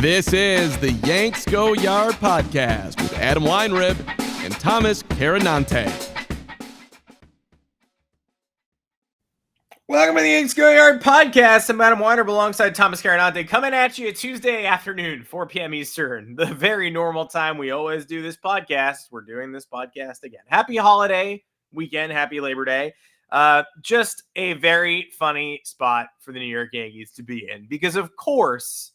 This is the Yanks Go Yard podcast with Adam Weinrib and Thomas Carinante. Welcome to the Yankees Go Yard podcast. I'm Adam Weinrib alongside Thomas Carinante, coming at you Tuesday afternoon, 4 p.m. Eastern, the very normal time we always do this podcast. We're doing this podcast again. Happy holiday weekend. Happy Labor Day. Just a very funny spot for the New York Yankees to be in because, of course,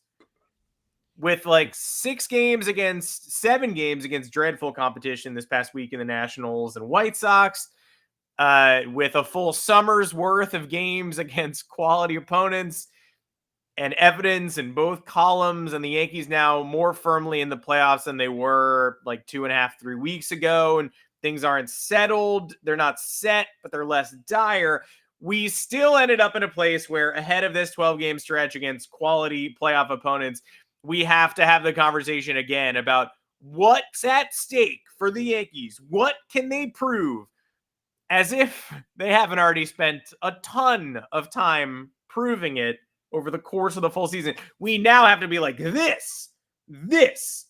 with like 7 games against dreadful competition this past week in the Nationals and White Sox, with a full summer's worth of games against quality opponents and evidence in both columns, and the Yankees now more firmly in the playoffs than they were like 2.5, 3 weeks ago, and things aren't settled. They're not set, but they're less dire. We still ended up in a place where ahead of this 12-game stretch against quality playoff opponents, we have to have the conversation again about what's at stake for the Yankees. What can they prove? As if they haven't already spent a ton of time proving it over the course of the full season. We now have to be like, this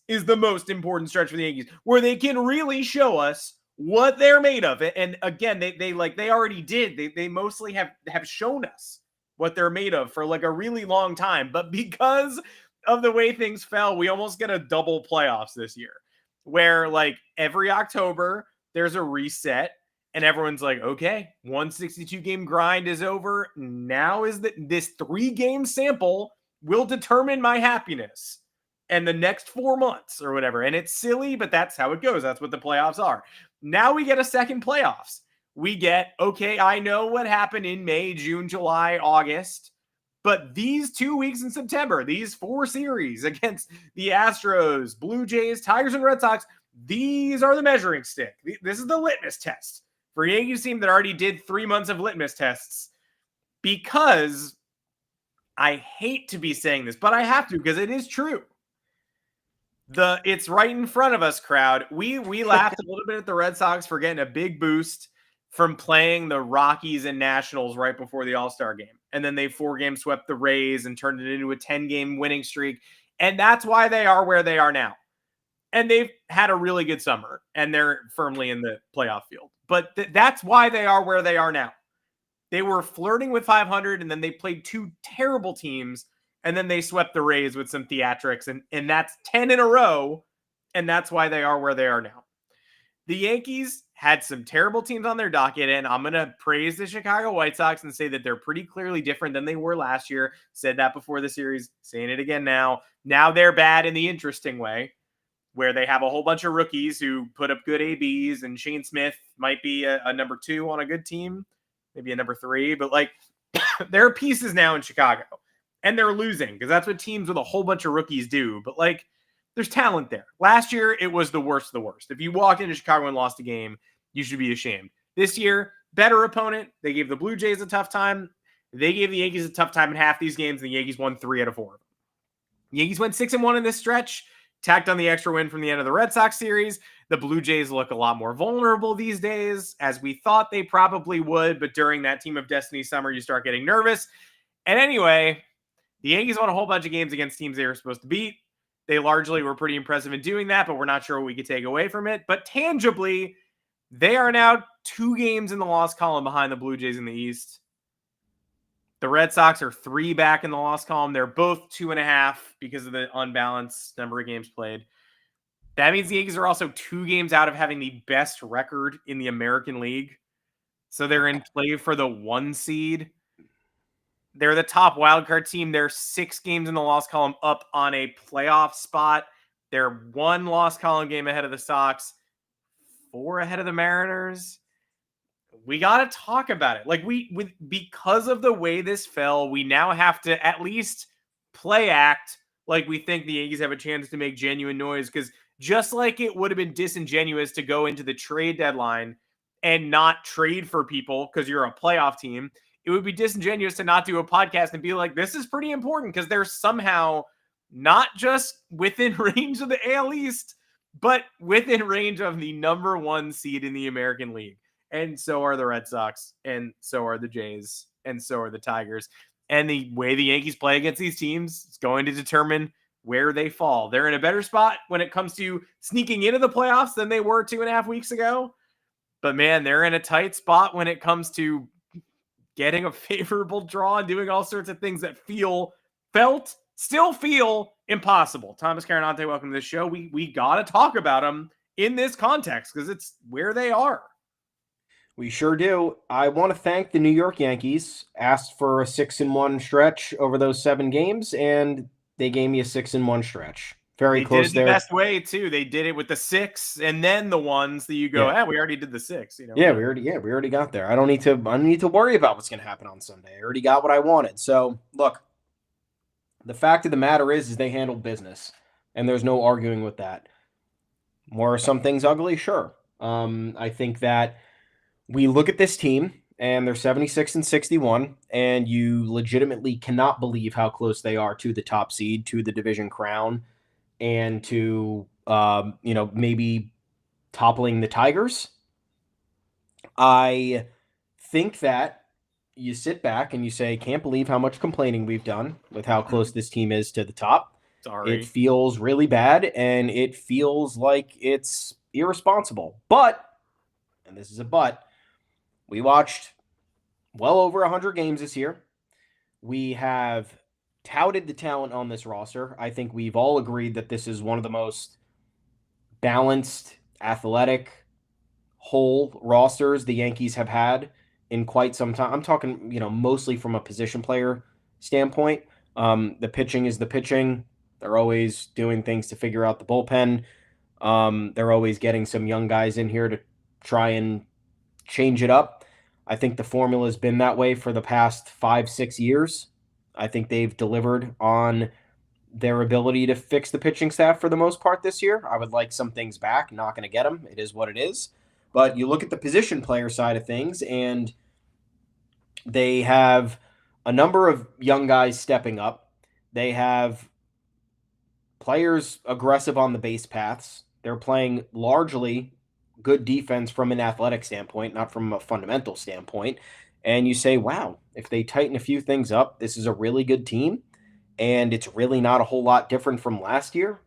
is the most important stretch for the Yankees, where they can really show us what they're made of. And again, they already did. They mostly have shown us what they're made of for like a really long time. But because of the way things fell, we almost get a double playoffs this year, where like every October there's a reset and everyone's like, okay, 162 game grind is over. Now is that this 3-game sample will determine my happiness and the next 4 months or whatever. And it's silly, but that's how it goes. That's what the playoffs are. Now we get a second playoffs. We get, okay, I know what happened in May, June, July, August, but these 2 weeks in September, these 4 series against the Astros, Blue Jays, Tigers, and Red Sox, these are the measuring stick. This is the litmus test for a Yankees team that already did 3 months of litmus tests. Because I hate to be saying this, but I have to because it is true. It's right in front of us crowd. We laughed a little bit at the Red Sox for getting a big boost from playing the Rockies and Nationals right before the All-Star game. And then they 4-game swept the Rays and turned it into a 10-game winning streak. And that's why they are where they are now. And they've had a really good summer, and they're firmly in the playoff field. But that's why they are where they are now. They were flirting with 500, and then they played 2 terrible teams, and then they swept the Rays with some theatrics, and that's 10 in a row, and that's why they are where they are now. The Yankees had some terrible teams on their docket, and I'm going to praise the Chicago White Sox and say that they're pretty clearly different than they were last year. Said that before the series, saying it again now. Now they're bad in the interesting way, where they have a whole bunch of rookies who put up good ABs, and Shane Smith might be a number 2 on a good team, maybe a number 3, but like there are pieces now in Chicago, and they're losing because that's what teams with a whole bunch of rookies do. But like, there's talent there. Last year, it was the worst of the worst. If you walked into Chicago and lost a game, you should be ashamed. This year, better opponent. They gave the Blue Jays a tough time. They gave the Yankees a tough time in half these games, and the Yankees won 3 out of 4. The Yankees went 6-1 in this stretch, tacked on the extra win from the end of the Red Sox series. The Blue Jays look a lot more vulnerable these days, as we thought they probably would, but during that Team of Destiny summer, you start getting nervous. And anyway, the Yankees won a whole bunch of games against teams they were supposed to beat. They largely were pretty impressive in doing that, but we're not sure what we could take away from it. But tangibly, they are now 2 games in the loss column behind the Blue Jays in the East. The Red Sox are 3 back in the loss column. They're both 2.5 because of the unbalanced number of games played. That means the Yankees are also 2 games out of having the best record in the American League. So they're in play for the 1 seed. They're the top wildcard team. They're 6 games in the loss column up on a playoff spot. They're 1 loss column game ahead of the Sox, 4 ahead of the Mariners. We got to talk about it. Like because of the way this fell, we now have to at least play act like we think the Yankees have a chance to make genuine noise. Because just like it would have been disingenuous to go into the trade deadline and not trade for people because you're a playoff team, it would be disingenuous to not do a podcast and be like, this is pretty important because they're somehow not just within range of the AL East, but within range of the number 1 seed in the American League. And so are the Red Sox, and so are the Jays, and so are the Tigers. And the way the Yankees play against these teams is going to determine where they fall. They're in a better spot when it comes to sneaking into the playoffs than they were 2.5 weeks ago. But man, they're in a tight spot when it comes to getting a favorable draw and doing all sorts of things that still feel impossible. Thomas Carinante, welcome to the show. We got to talk about them in this context because it's where they are. We sure do. I want to thank the New York Yankees. Asked for a 6-1 stretch over those 7 games, and they gave me a 6-1 stretch. Very close did it there. The best way too. They did it with the 6, and then the ones that you go, we already did the 6. You know. Yeah, we already got there. I don't need to worry about what's going to happen on Sunday. I already got what I wanted. So look, the fact of the matter is they handled business, and there's no arguing with that. More some things ugly, sure. I think that we look at this team, and they're 76-61, and you legitimately cannot believe how close they are to the top seed, to the division crown, and to maybe toppling the Tigers. I think that you sit back and you say, can't believe how much complaining we've done with how close this team is to the top. Sorry. It feels really bad, and it feels like it's irresponsible. But, and this is a but, we watched well over 100 games this year. We have touted the talent on this roster. I think we've all agreed that this is one of the most balanced, athletic, whole rosters the Yankees have had in quite some time. I'm talking, mostly from a position player standpoint. The pitching is the pitching. They're always doing things to figure out the bullpen. They're always getting some young guys in here to try and change it up. I think the formula has been that way for the past 5-6 years. I think they've delivered on their ability to fix the pitching staff for the most part this year. I would like some things back. Not going to get them. It is what it is. But you look at the position player side of things, and they have a number of young guys stepping up. They have players aggressive on the base paths. They're playing largely good defense from an athletic standpoint, not from a fundamental standpoint. And you say, wow, if they tighten a few things up, this is a really good team. And it's really not a whole lot different from last year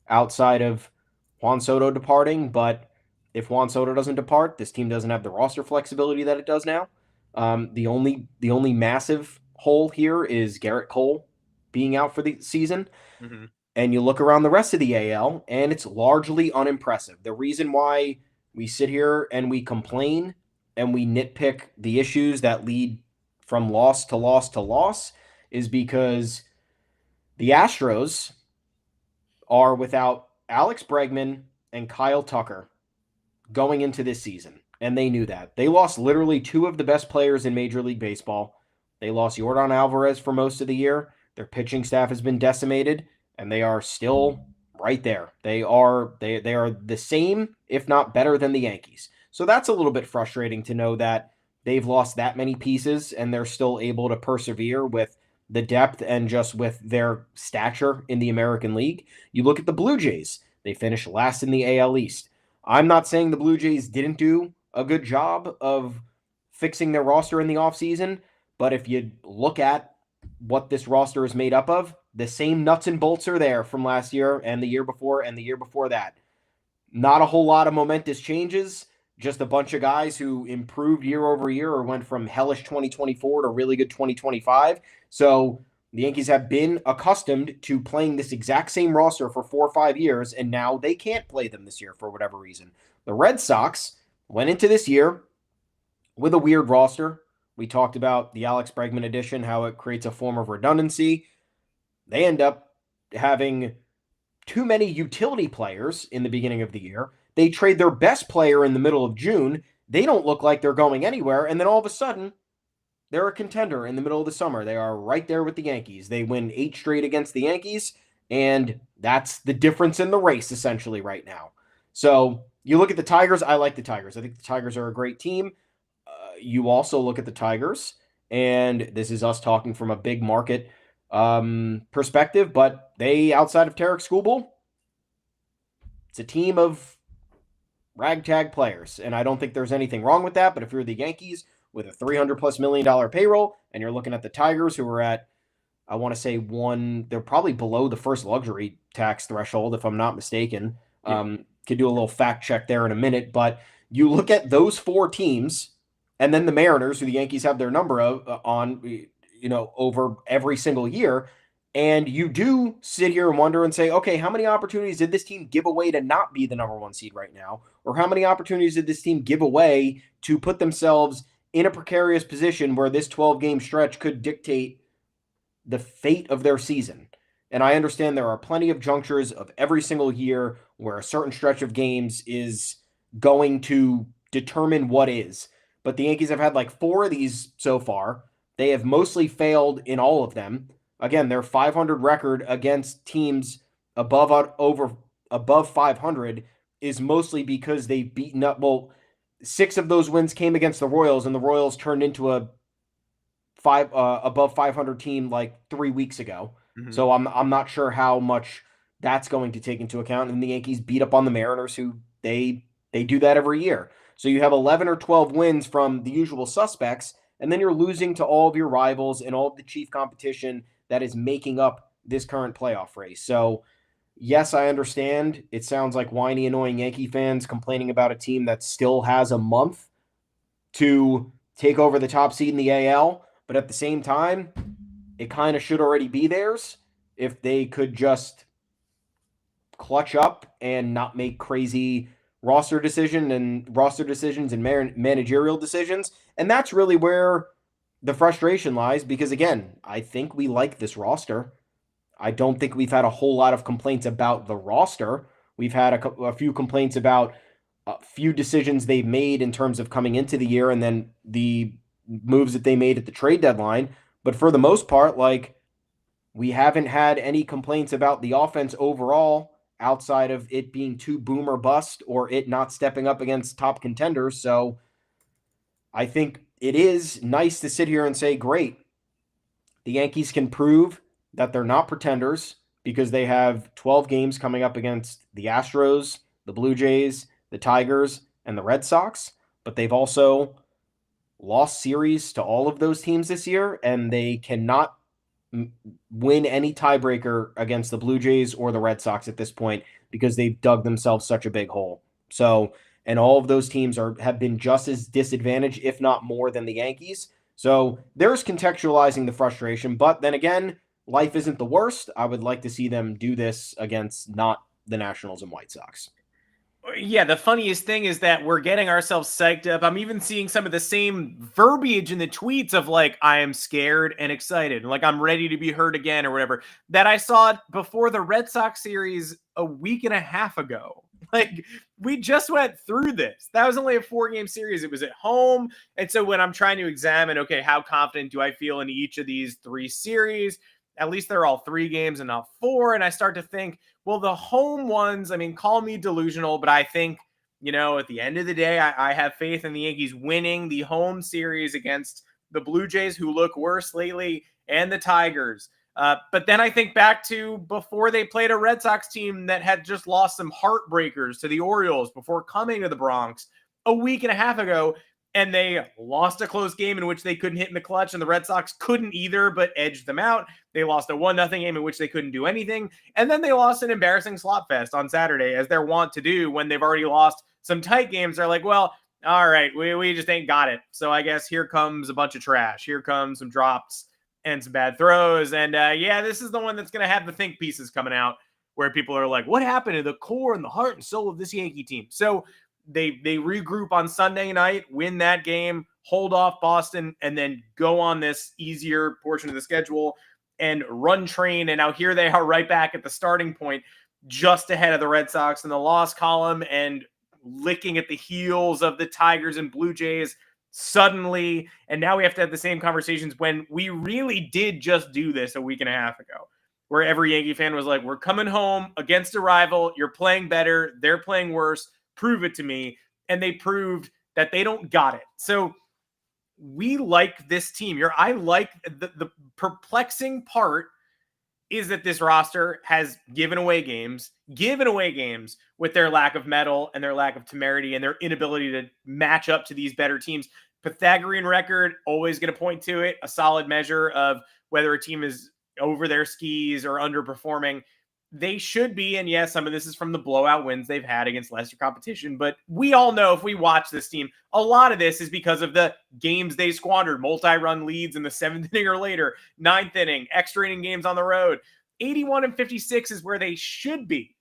outside of Juan Soto departing. But if Juan Soto doesn't depart, this team doesn't have the roster flexibility that it does now. The only massive hole here is Garrett Cole being out for the season. Mm-hmm. And you look around the rest of the AL, and it's largely unimpressive. The reason why we sit here and we complain and we nitpick the issues that lead from loss to loss to loss is because the Astros are without Alex Bregman and Kyle Tucker going into this season, and they knew that. They lost literally 2 of the best players in Major League Baseball. They lost Yordan Alvarez for most of the year. Their pitching staff has been decimated, and they are still right there. They are the same, if not better than the Yankees. So that's a little bit frustrating to know that they've lost that many pieces and they're still able to persevere with the depth and just with their stature in the American League. You look at the Blue Jays. They finished last in the AL East. I'm not saying the Blue Jays didn't do a good job of fixing their roster in the offseason, but if you look at what this roster is made up of, the same nuts and bolts are there from last year and the year before and the year before that. Not a whole lot of momentous changes, just a bunch of guys who improved year over year or went from hellish 2024 to really good 2025. So the Yankees have been accustomed to playing this exact same roster for 4 or 5 years, and now they can't play them this year for whatever reason. The Red Sox went into this year with a weird roster. We talked about the Alex Bregman addition, how it creates a form of redundancy. They end up having too many utility players in the beginning of the year. They trade their best player in the middle of June. They don't look like they're going anywhere. And then all of a sudden, they're a contender in the middle of the summer. They are right there with the Yankees. They win 8 straight against the Yankees. And that's the difference in the race, essentially, right now. So you look at the Tigers. I like the Tigers. I think the Tigers are a great team. You also look at the Tigers. And this is us talking from a big market perspective, but they, outside of Tarek Skubal, it's a team of ragtag players, and I don't think there's anything wrong with that. But if you're the Yankees with a $300+ million payroll, and you're looking at the Tigers, who are at I want to say they're probably below the first luxury tax threshold, if I'm not mistaken. Could do a little fact check there in a minute, but you look at those 4 teams and then the Mariners, who the Yankees have their number of over every single year. And you do sit here and wonder and say, okay, how many opportunities did this team give away to not be the number 1 seed right now? Or how many opportunities did this team give away to put themselves in a precarious position where this 12-game stretch could dictate the fate of their season? And I understand there are plenty of junctures of every single year where a certain stretch of games is going to determine what is. But the Yankees have had like 4 of these so far. They have mostly failed in all of them. Again, their 500 record against teams above 500 is mostly because they've beaten up. Well, 6 of those wins came against the Royals, and the Royals turned into a above 500 team like 3 weeks ago. Mm-hmm. So I'm not sure how much that's going to take into account. And the Yankees beat up on the Mariners, who they do that every year. So you have 11 or 12 wins from the usual suspects, and then you're losing to all of your rivals and all of the chief competition that is making up this current playoff race. So, yes, I understand. It sounds like whiny, annoying Yankee fans complaining about a team that still has a month to take over the top seed in the AL. But at the same time, it kind of should already be theirs if they could just clutch up and not make crazy roster decisions and managerial decisions. And that's really where the frustration lies, because again, I think we like this roster. I don't think we've had a whole lot of complaints about the roster. We've had a few complaints about a few decisions they've made in terms of coming into the year and then the moves that they made at the trade deadline. But for the most part, like, we haven't had any complaints about the offense overall outside of it being too boom or bust or it not stepping up against top contenders. So I think it is nice to sit here and say, great, the Yankees can prove that they're not pretenders because they have 12 games coming up against the Astros, the Blue Jays, the Tigers, and the Red Sox. But they've also lost series to all of those teams this year, and they cannot win any tiebreaker against the Blue Jays or the Red Sox at this point because they've dug themselves such a big hole. So, and all of those teams have been just as disadvantaged, if not more, than the Yankees. So there's contextualizing the frustration. But then again, life isn't the worst. I would like to see them do this against not the Nationals and White Sox. Yeah, the funniest thing is that we're getting ourselves psyched up. I'm even seeing some of the same verbiage in the tweets of like, I am scared and excited, like I'm ready to be hurt again or whatever, that I saw before the Red Sox series a week and a half ago. Like, we just went through this. That was only a 4-game series. It was at home. And so when I'm trying to examine, okay, how confident do I feel in each of these 3 series? At least they're all 3 games and not 4. And I start to think, well, the home ones, I mean, call me delusional, but I think, at the end of the day, I have faith in the Yankees winning the home series against the Blue Jays, who look worse lately, and the Tigers. But then I think back to before they played a Red Sox team that had just lost some heartbreakers to the Orioles before coming to the Bronx a week and a half ago. And they lost a close game in which they couldn't hit in the clutch, and the Red Sox couldn't either, but edged them out. They lost a 1-0 game in which they couldn't do anything. And then they lost an embarrassing slot fest on Saturday, as they're wont to do when they've already lost some tight games. They're like, well, all right, we just ain't got it. So I guess here comes a bunch of trash. Here comes some drops and some bad throws. And this is the one that's going to have the think pieces coming out where people are like, what happened to the core and the heart and soul of this Yankee team? So they regroup on Sunday night, win that game, hold off Boston, and then go on this easier portion of the schedule and run train. And now here they are right back at the starting point, just ahead of the Red Sox in the loss column and licking at the heels of the Tigers and Blue Jays suddenly. And now we have to have the same conversations when we really did just do this a week and a half ago, where every Yankee fan was like, we're coming home against a rival. You're playing better. They're playing worse. Prove it to me. And they proved that they don't got it. So we like this team. I like the perplexing part is that this roster has given away games with their lack of mettle and their lack of temerity and their inability to match up to these better teams. Pythagorean record, always going to point to it, a solid measure of whether a team is over their skis or underperforming. They should be, and yes, some of this is from the blowout wins they've had against lesser competition, but we all know if we watch this team, a lot of this is because of the games they squandered, multi-run leads in the 7th inning or later, 9th inning, extra inning games on the road. 81-56 is where they should be.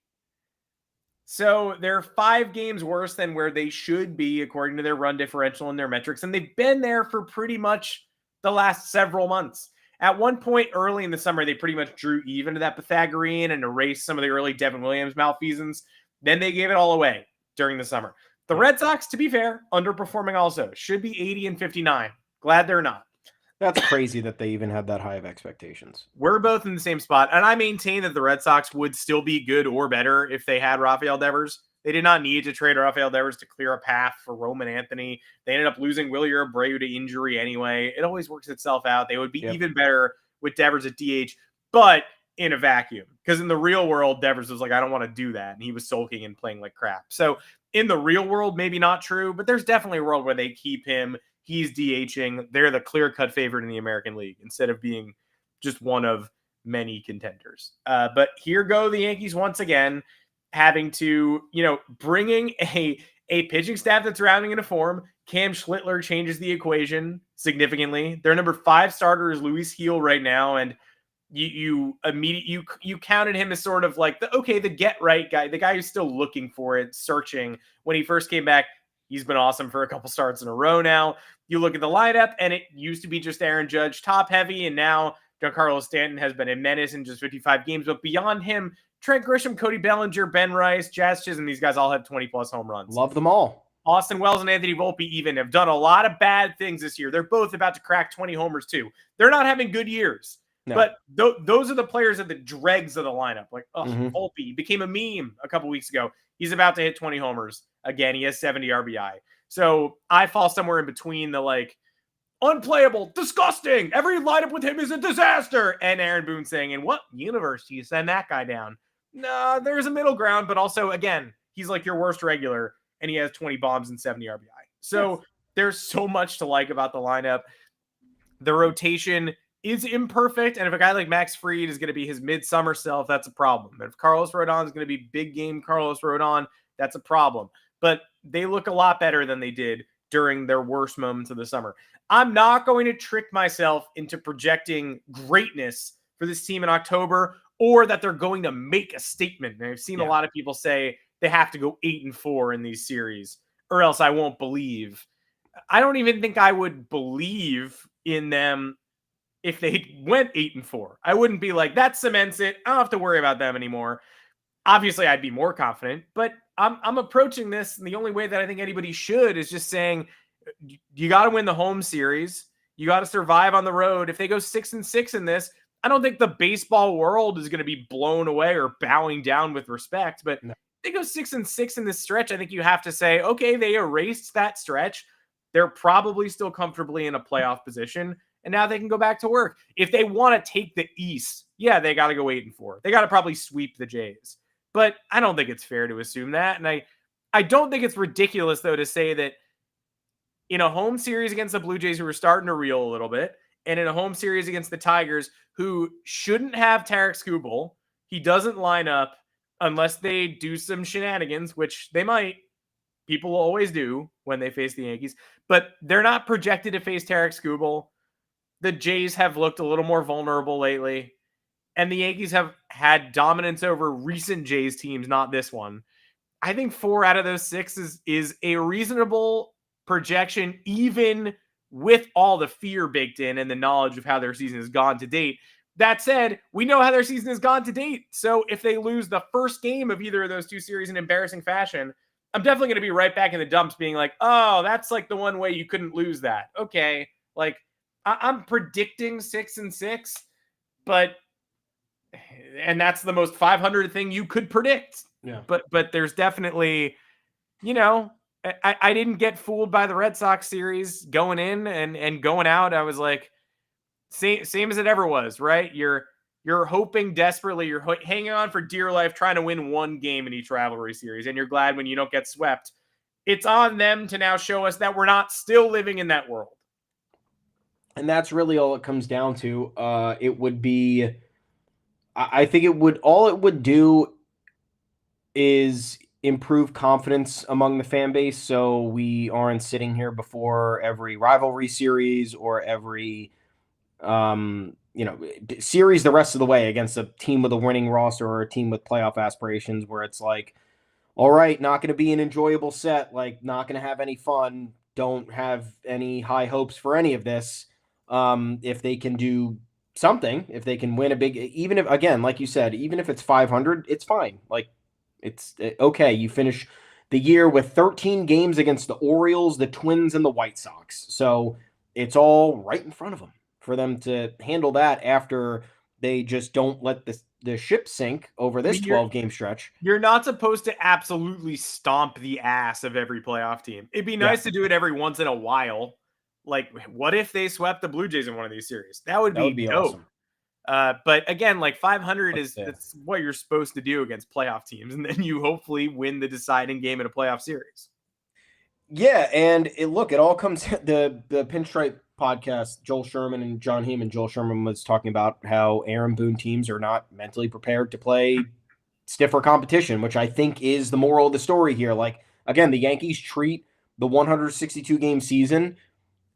So they're 5 games worse than where they should be according to their run differential and their metrics, and they've been there for pretty much the last several months. At one point early in the summer, they pretty much drew even to that Pythagorean and erased some of the early Devin Williams malfeasance. Then they gave it all away during the summer. The Red Sox, to be fair, underperforming also. Should be 80-59. Glad they're not. That's crazy that they even had that high of expectations. We're both in the same spot, and I maintain that the Red Sox would still be good or better if they had Rafael Devers. They did not need to trade Rafael Devers to clear a path for Roman Anthony. They ended up losing Willie Abreu to injury anyway. It always works itself out. They would be even better with Devers at DH, but in a vacuum. Because in the real world, Devers was like, I don't want to do that. And he was sulking and playing like crap. So in the real world, maybe not true, but there's definitely a world where they keep him. He's DHing. They're the clear-cut favorite in the American League instead of being just one of many contenders. But here go the Yankees once again, having to, bringing a pitching staff that's rounding into form. Cam Schlittler changes the equation significantly. Their number 5 starter is Luis Gil right now, and you counted him as sort of like the get right guy, the guy who's still looking for it, searching. When he first came back, he's been awesome for a couple starts in a row now. You look at the lineup, and it used to be just Aaron Judge top heavy, and now Giancarlo Stanton has been a menace in just 55 games. But beyond him, Trent Grisham, Cody Bellinger, Ben Rice, Jazz Chisholm, these guys all have 20-plus home runs. Love them all. Austin Wells and Anthony Volpe even have done a lot of bad things this year. They're both about to crack 20 homers too. They're not having good years. No. But those are the players at the dregs of the lineup. Like, Volpe became a meme a couple weeks ago. He's about to hit 20 homers. Again, he has 70 RBI. So I fall somewhere in between the unplayable, disgusting, every lineup with him is a disaster, and Aaron Boone saying, in what universe do you send that guy down? No, there's a middle ground, but also, again, he's like your worst regular, and he has 20 bombs and 70 RBI. So There's so much to like about the lineup. The rotation is imperfect, and if a guy like Max Fried is going to be his midsummer self, that's a problem. And if Carlos Rodon is going to be big game Carlos Rodon, that's a problem. But they look a lot better than they did during their worst moments of the summer. I'm not going to trick myself into projecting greatness for this team in October, or that they're going to make a statement. And I've seen a lot of people say they have to go 8-4 in these series, or else I won't believe. I don't even think I would believe in them if they went 8-4. I wouldn't be like, that cements it. I don't have to worry about them anymore. Obviously, I'd be more confident, but I'm approaching this, and the only way that I think anybody should is just saying, you got to win the home series. You got to survive on the road. If they go 6-6 in this, I don't think the baseball world is going to be blown away or bowing down with respect. But if they go 6-6 in this stretch, I think you have to say, okay, they erased that stretch. They're probably still comfortably in a playoff position, and now they can go back to work. If they want to take the East, they got to go 8-4. They got to probably sweep the Jays. But I don't think it's fair to assume that. And I don't think it's ridiculous, though, to say that in a home series against the Blue Jays, who are starting to reel a little bit, and in a home series against the Tigers, who shouldn't have Tarek Skubal, he doesn't line up unless they do some shenanigans, which they might. People will always do when they face the Yankees. But they're not projected to face Tarek Skubal. The Jays have looked a little more vulnerable lately. And the Yankees have had dominance over recent Jays teams, not this one. I think 4 out of those 6 is a reasonable projection, even with all the fear baked in and the knowledge of how their season has gone to date. That said, we know how their season has gone to date. So if they lose the first game of either of those 2 series in embarrassing fashion, I'm definitely going to be right back in the dumps being like, oh, that's like the one way you couldn't lose that. Okay. I'm predicting 6-6, and that's the most 500 thing you could predict. Yeah. But there's definitely, I didn't get fooled by the Red Sox series going in and going out. I was like, same as it ever was, right? You're hoping desperately, you're hanging on for dear life, trying to win one game in each rivalry series, and you're glad when you don't get swept. It's on them to now show us that we're not still living in that world. And that's really all it comes down to. It would be I think all it would do is improve confidence among the fan base, so we aren't sitting here before every rivalry series or every series the rest of the way against a team with a winning roster or a team with playoff aspirations, where it's like, all right, not going to be an enjoyable set, like not going to have any fun, don't have any high hopes for any of this. If they can do something, if they can win a big, even if, again, like you said, even if it's 500, it's fine. Like, it's okay. You finish the year with 13 games against the Orioles, the Twins, and the White Sox. So it's all right in front of them for them to handle that after they just don't let the ship sink over this 12-game stretch. You're not supposed to absolutely stomp the ass of every playoff team. It'd be nice to do it every once in a while. Like, what if they swept the Blue Jays in one of these series? That would be dope. Awesome. But again, like 500 that's what you're supposed to do against playoff teams, and then you hopefully win the deciding game in a playoff series. Yeah, and it all comes the Pinstripe podcast. Joel Sherman and John Heyman. Joel Sherman was talking about how Aaron Boone teams are not mentally prepared to play stiffer competition, which I think is the moral of the story here. Like, again, the Yankees treat the 162 game season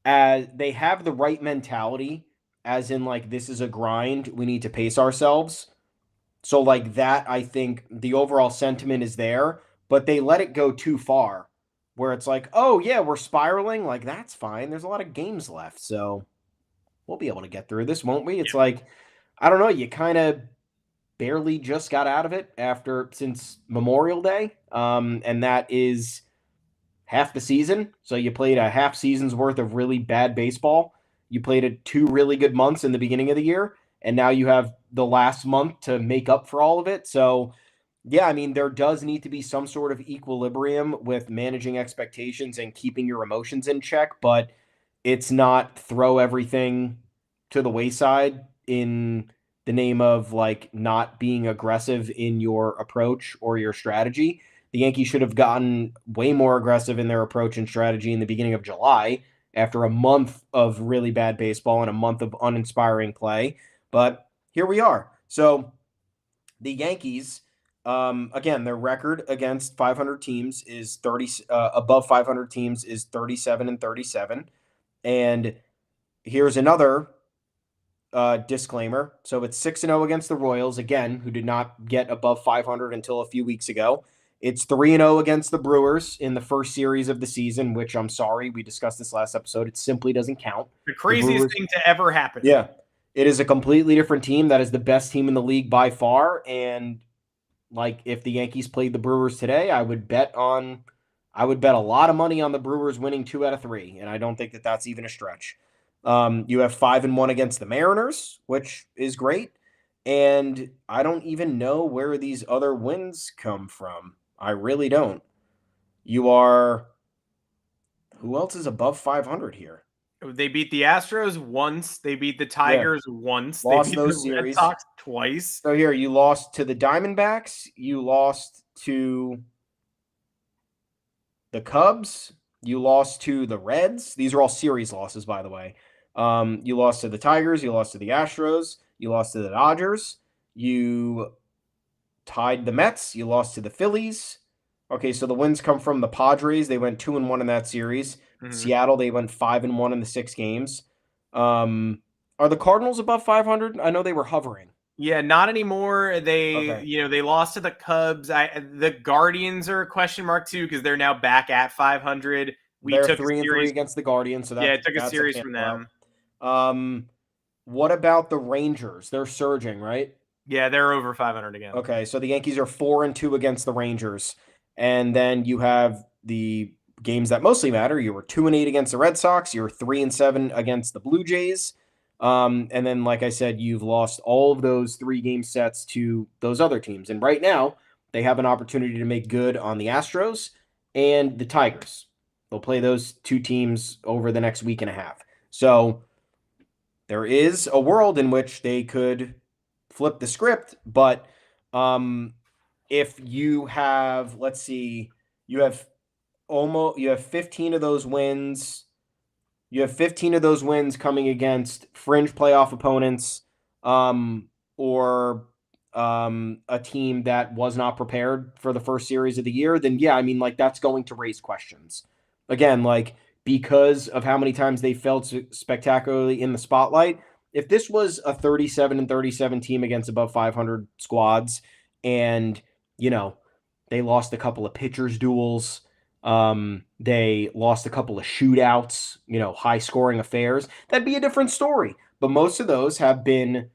as they have the right mentality, as in, like, this is a grind. We need to pace ourselves. So, like, that, I think the overall sentiment is there, but they let it go too far where it's like, oh, yeah, we're spiraling. Like, that's fine. There's a lot of games left. So we'll be able to get through this, won't we? It's like, I don't know. You kind of barely just got out of it since Memorial Day. And that is half the season. So you played a half season's worth of really bad baseball. You played 2 really good months in the beginning of the year. And now you have the last month to make up for all of it. So, yeah, I mean, there does need to be some sort of equilibrium with managing expectations and keeping your emotions in check, but it's not throw everything to the wayside in the name of, like, not being aggressive in your approach or your strategy. The Yankees should have gotten way more aggressive in their approach and strategy in the beginning of July after a month of really bad baseball and a month of uninspiring play. But here we are. So the Yankees, again, their record against 500 teams is above 500 teams is 37-37. And here's another disclaimer. So it's 6-0 against the Royals, again, who did not get above 500 until a few weeks ago. It's 3-0 against the Brewers in the first series of the season, which, I'm sorry, we discussed this last episode. It simply doesn't count. The craziest thing to ever happen. Yeah. It is a completely different team. That is the best team in the league by far. And, like, if the Yankees played the Brewers today, I would bet a lot of money on the Brewers winning 2 out of 3. And I don't think that that's even a stretch. You have 5-1 against the Mariners, which is great. And I don't even know where these other wins come from. I really don't. Who else is above 500 here? They beat the Astros once. They beat the Tigers once. Lost they beat those the series. Red Sox twice. So here, you lost to the Diamondbacks. You lost to the Cubs. You lost to the Reds. These are all series losses, by the way. You lost to the Tigers. You lost to the Astros. You lost to the Dodgers. You tied the Mets. You lost to the Phillies. Okay, so the wins come from the Padres. They went 2-1 in that series. Mm-hmm. Seattle, they went 5-1 in the 6 games. Are the Cardinals above 500? I know they were hovering. Yeah, not anymore. They lost to the Cubs. The Guardians are a question mark too, because they're now back at 500. They're 3-3 against the Guardians, so it took a series from them. What about the Rangers? They're surging, right? Yeah, they're over 500 again. Okay, so the Yankees are 4-2 against the Rangers, and then you have the games that mostly matter. You were 2-8 against the Red Sox. You were 3-7 against the Blue Jays. And then, like I said, you've lost all of those 3-game sets to those other teams. And right now, they have an opportunity to make good on the Astros and the Tigers. They'll play those 2 teams over the next week and a half. So there is a world in which they could flip the script. But if you have, let's see, you have 15 of those wins. You have 15 of those wins coming against fringe playoff opponents, or a team that was not prepared for the first series of the year, then yeah, I mean, like, that's going to raise questions. Again, like, because of how many times they felt spectacularly in the spotlight, if this was a 37-37 team against above 500 squads and, they lost a couple of pitchers duels, they lost a couple of shootouts, high scoring affairs, that'd be a different story. But most of those have been,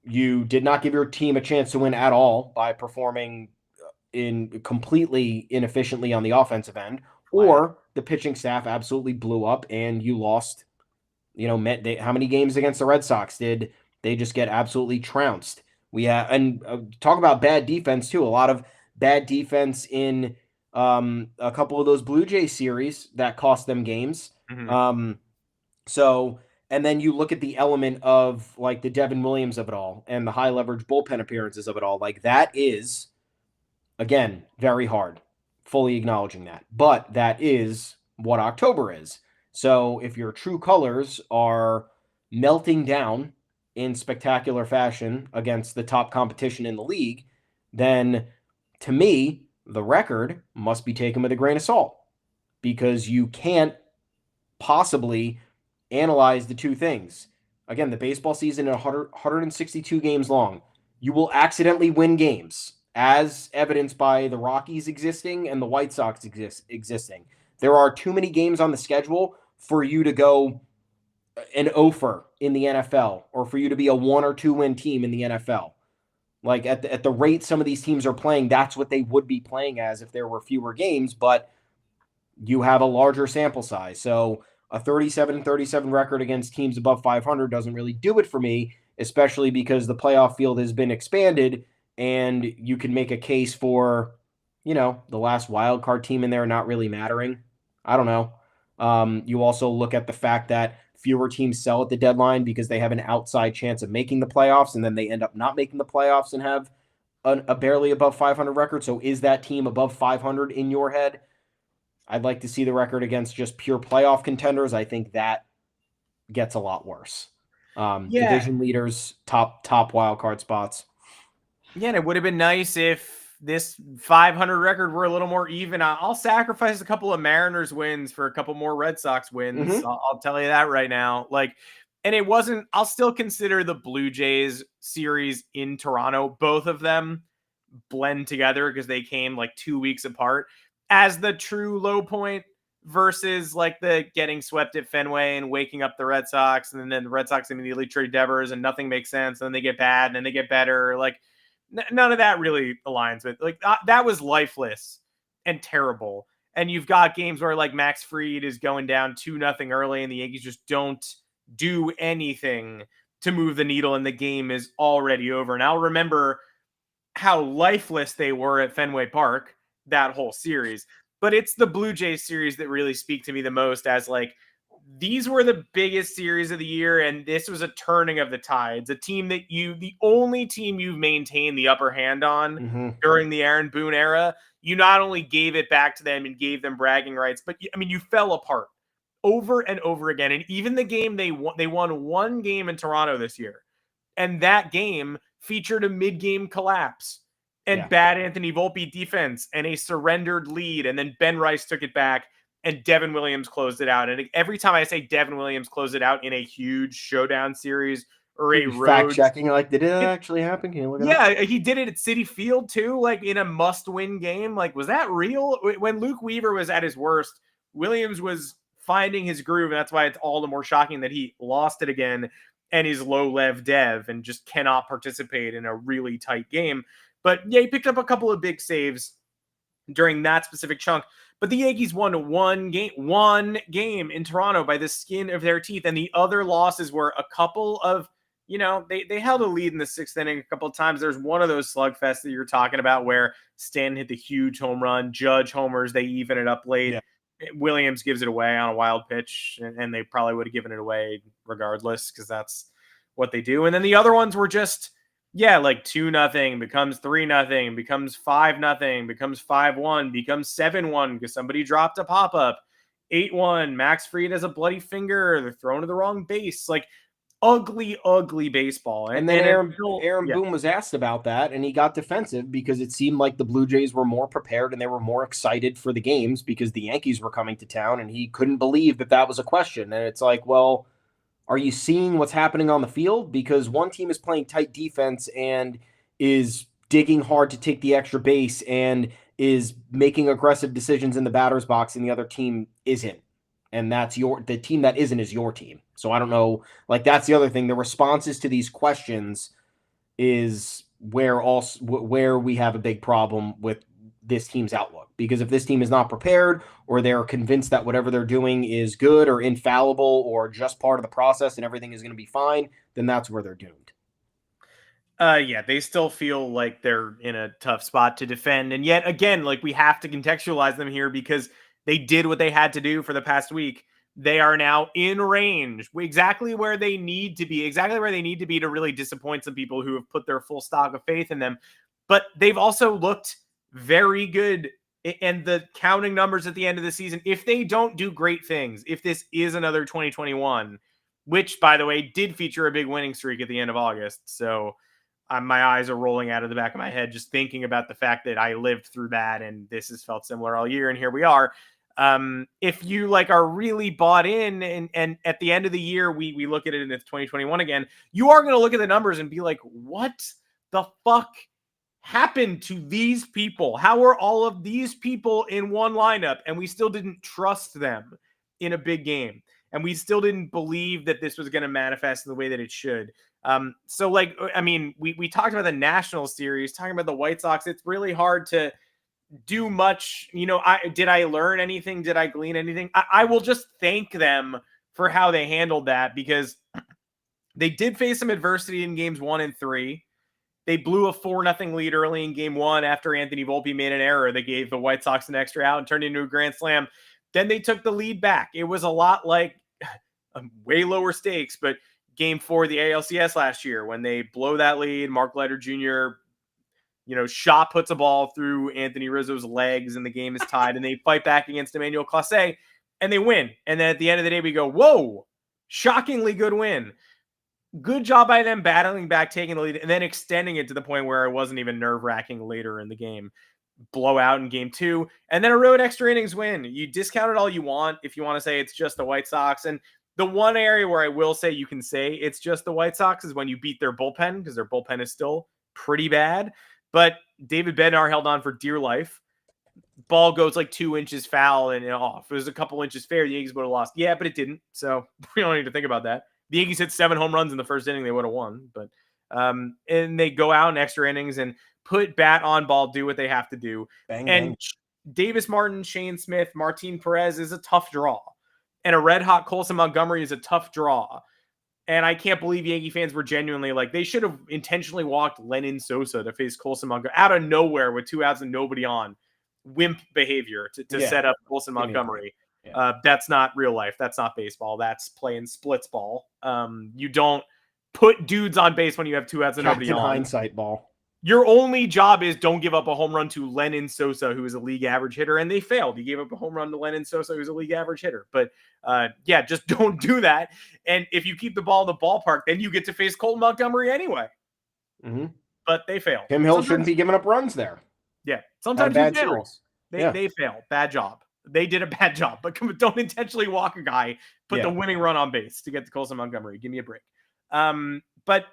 you did not give your team a chance to win at all by performing in completely inefficiently on the offensive end, or the pitching staff absolutely blew up and you lost. How many games against the Red Sox did they just get absolutely trounced? Talk about bad defense too. A lot of bad defense in a couple of those Blue Jays series that cost them games. Mm-hmm. And then you look at the element of like the Devin Williams of it all and the high leverage bullpen appearances of it all. Like, that is, again, very hard, fully acknowledging that. But that is what October is. So if your true colors are melting down in spectacular fashion against the top competition in the league, then to me, the record must be taken with a grain of salt, because you can't possibly analyze the two things. Again, the baseball season is 162 games long. You will accidentally win games, as evidenced by the Rockies existing and the White Sox existing. There are too many games on the schedule for you to go an offer in the NFL, or for you to be a 1 or 2 win team in the NFL. Like, at the rate some of these teams are playing, that's what they would be playing as if there were fewer games, but you have a larger sample size. So a 37-37 record against teams above 500 doesn't really do it for me, especially because the playoff field has been expanded and you can make a case for, the last wild card team in there not really mattering. I don't know. You also look at the fact that fewer teams sell at the deadline because they have an outside chance of making the playoffs, and then they end up not making the playoffs and have a barely above 500 record. So is that team above 500 in your head? I'd like to see the record against just pure playoff contenders. I think that gets a lot worse. Division leaders, top wild card spots. Yeah, and it would have been nice if this 500 record were a little more even. I'll sacrifice a couple of Mariners wins for a couple more Red Sox wins. Mm-hmm. I'll tell you that right now. And it wasn't, I'll still consider the Blue Jays series in Toronto, both of them blend together because they came like 2 weeks apart, as the true low point, versus like the getting swept at Fenway and waking up the Red Sox, and then the Red Sox immediately trade Devers and nothing makes sense, and then they get bad and then they get better. Like, none of that really aligns with, like, that was lifeless and terrible. And you've got games where like Max Fried is going down 2-0 early and the Yankees just don't do anything to move the needle and the game is already over. And I'll remember how lifeless they were at Fenway Park that whole series. But it's the Blue Jays series that really speak to me the most, as like, these were the biggest series of the year, and this was a turning of the tides. A team that the only team you've maintained the upper hand on during the Aaron Boone era. You not only gave it back to them and gave them bragging rights, but you fell apart over and over again. And even the game they won one game in Toronto this year, and that game featured a mid-game collapse and bad Anthony Volpe defense and a surrendered lead, and then Ben Rice took it back and Devin Williams closed it out. And every time I say Devin Williams closed it out in a huge showdown series or a road, fact checking, like, did it actually happen? Can you look it up? He did it at Citi Field too, like in a must-win game. Like, was that real? When Luke Weaver was at his worst, Williams was finding his groove, and that's why it's all the more shocking that he lost it again and is low-lev dev and just cannot participate in a really tight game. But yeah, he picked up a couple of big saves during that specific chunk. But the Yankees won one game in Toronto by the skin of their teeth. And the other losses were a couple of, they held a lead in the 6th inning a couple of times. There's one of those slugfests that you're talking about where Stanton hit the huge home run, Judge homers, they even it up late. Yeah. Williams gives it away on a wild pitch, and they probably would have given it away regardless because that's what they do. And then the other ones were just, like 2-0 becomes 3-0, becomes 5-0, becomes 5-1, becomes 7-1 because somebody dropped a pop-up. 8-1, Max Fried has a bloody finger, they're thrown to the wrong base. Like, ugly baseball. And then Until, Aaron Boone was asked about that, and he got defensive because it seemed like the Blue Jays were more prepared and they were more excited for the games because the Yankees were coming to town, and he couldn't believe that that was a question. And it's like, well, are you seeing what's happening on the field? Because one team is playing tight defense and is digging hard to take the extra base and is making aggressive decisions in the batter's box, and the other team isn't. And that's the team that isn't is your team. So I don't know. Like, that's the other thing. The responses to these questions is where we have a big problem with this team's outlook. Because if this team is not prepared, or they're convinced that whatever they're doing is good or infallible or just part of the process and everything is going to be fine, then that's where they're doomed. Yeah, they still feel like they're in a tough spot to defend. And yet again, like, we have to contextualize them here because they did what they had to do for the past week. They are now in range, exactly where they need to be, to really disappoint some people who have put their full stock of faith in them. But they've also looked very good. And the counting numbers at the end of the season, if they don't do great things, if this is another 2021, which, by the way, did feature a big winning streak at the end of August. So my eyes are rolling out of the back of my head just thinking about the fact that I lived through that, and this has felt similar all year, and here we are. If you like are really bought in, and at the end of the year we look at it and it's 2021 again, you are going to look at the numbers and be like, what the fuck happened to these people? How are all of these people in one lineup and we still didn't trust them in a big game? And we still didn't believe that this was going to manifest in the way that it should. So, like, I mean, we talked about the National Series, talking about the White Sox. It's really hard to do much. Did I learn anything? Did I glean anything? I will just thank them for how they handled that, because they did face some adversity in games 1 and 3. They blew a 4-0 lead early in game 1 after Anthony Volpe made an error that gave the White Sox an extra out and turned into a grand slam. Then they took the lead back. It was a lot like way lower stakes, but game 4 of the ALCS last year, when they blow that lead, Mark Leiter Jr., shot puts a ball through Anthony Rizzo's legs and the game is tied, and they fight back against Emmanuel Clase and they win. And then at the end of the day, we go, whoa, shockingly good win. Good job by them battling back, taking the lead, and then extending it to the point where it wasn't even nerve-wracking later in the game. Blowout in game 2, and then a road extra innings win. You discount it all you want if you want to say it's just the White Sox. And the one area where I will say you can say it's just the White Sox is when you beat their bullpen, because their bullpen is still pretty bad. But David Bednar held on for dear life. Ball goes like 2 inches foul and off. If it was a couple inches fair, the Yankees would have lost. Yeah, but it didn't. So we don't need to think about that. The Yankees hit 7 home runs in the first inning. They would have won. But and they go out in extra innings and put bat on ball, do what they have to do. Bang, and bang. Davis Martin, Shane Smith, Martin Perez is a tough draw. And a red hot Colson Montgomery is a tough draw. And I can't believe Yankee fans were genuinely like, they should have intentionally walked Lenyn Sosa to face Colson Montgomery out of nowhere with 2 outs and nobody on. Wimp behavior to set up Colson Montgomery. Yeah. That's not real life. That's not baseball. That's playing splits ball. You don't put dudes on base when you have 2 outs and nobody on. Hindsight ball. Your only job is don't give up a home run to Lenyn Sosa, who is a league average hitter, and they failed. You gave up a home run to Lenyn Sosa, who's a league average hitter. But yeah, just don't do that. And if you keep the ball in the ballpark, then you get to face Colton Montgomery anyway. Mm-hmm. But they failed. Tim Hill shouldn't be giving up runs there. Yeah, sometimes you fail. They fail. Bad job. They did a bad job, but don't intentionally walk a guy, put the winning run on base to get to Colson Montgomery. Give me a break. But